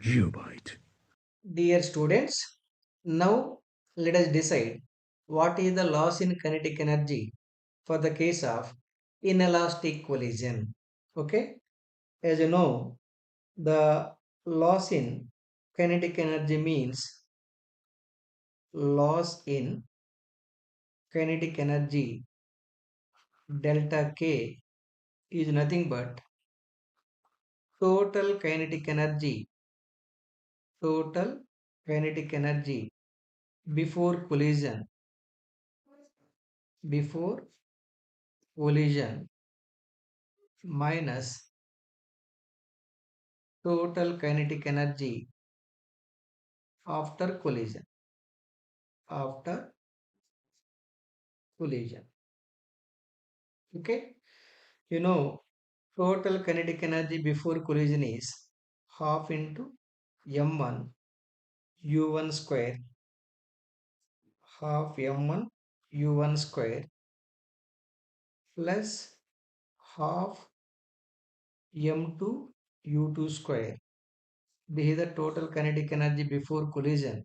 Geobyte. Dear students, now let us decide what is the loss in kinetic energy for the case of inelastic collision. Okay, as you know, the loss in kinetic energy means loss in kinetic energy delta K is nothing but total kinetic energy, total kinetic energy before collision, before collision minus total kinetic energy after collision, after collision. Okay, you know, total kinetic energy before collision is half into m1 u1 square, half m1 u1 square plus half m2 u2 square. This is the total kinetic energy before collision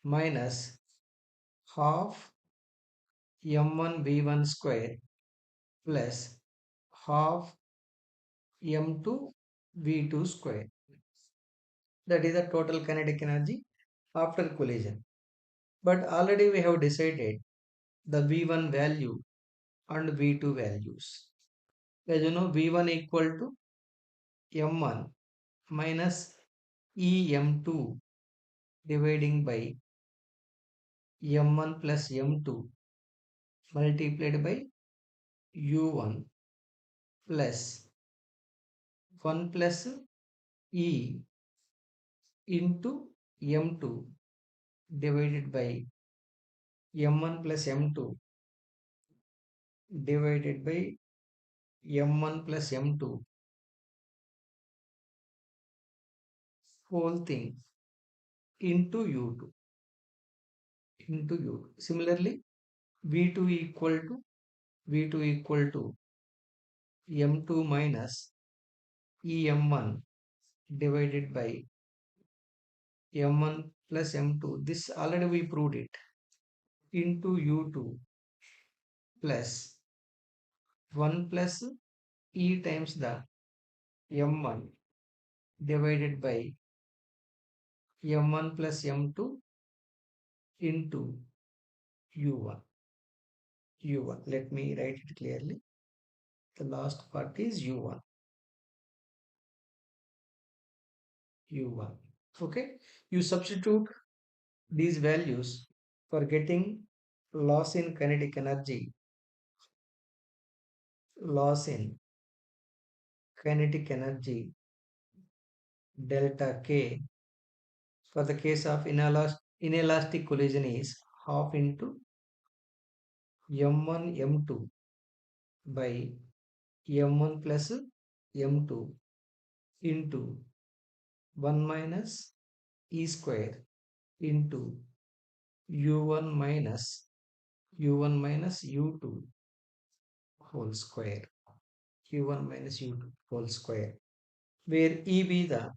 minus half m1 v1 square plus half m2 v2 square. That is the total kinetic energy after collision. But already we have decided the v1 value and v2 values. As you know, v1 equal to m1 minus em2 dividing by m1 plus m2 multiplied by u1 plus 1 plus e into m2 divided by m1 plus m2 divided by m1 plus m2 whole thing into u2 into u2. Similarly, v2 equal to v2 equal to m2 minus em1 divided by m1 plus m2. This already we proved it into u2 plus 1 plus e times the m1 divided by m1 plus m2 into u1. u1. Let me write it clearly. The last part is u1. u1. Okay. You substitute these values for getting loss in kinetic energy, loss in kinetic energy delta K for the case of inelastic collision is half into m1 m2 by m1 plus m2 into 1 minus e square into u1 minus u2 whole square, u1 minus u2 whole square, where e be the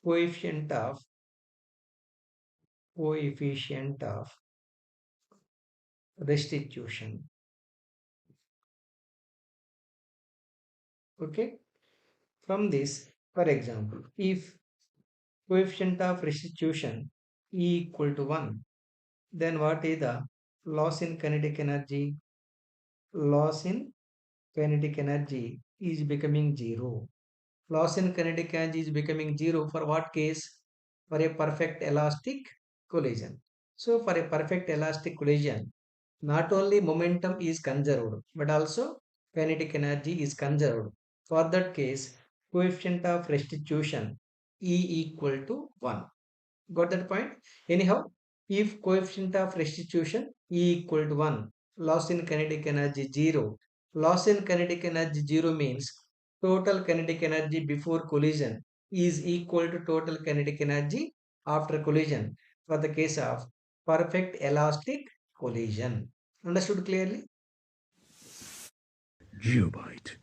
coefficient of coefficient of restitution. Okay, from this, for example, if coefficient of restitution E equal to 1, then what is the loss in kinetic energy? Loss in kinetic energy is becoming 0. Loss in kinetic energy is becoming 0 for what case? For a perfect elastic collision. So for a perfect elastic collision, not only momentum is conserved, but also kinetic energy is conserved. For that case, coefficient of restitution E equal to 1. Got that point? Anyhow, if coefficient of restitution E equal to 1, loss in kinetic energy 0. Loss in kinetic energy 0 means total kinetic energy before collision is equal to total kinetic energy after collision for the case of perfect elastic collision. Understood clearly? Geobyte.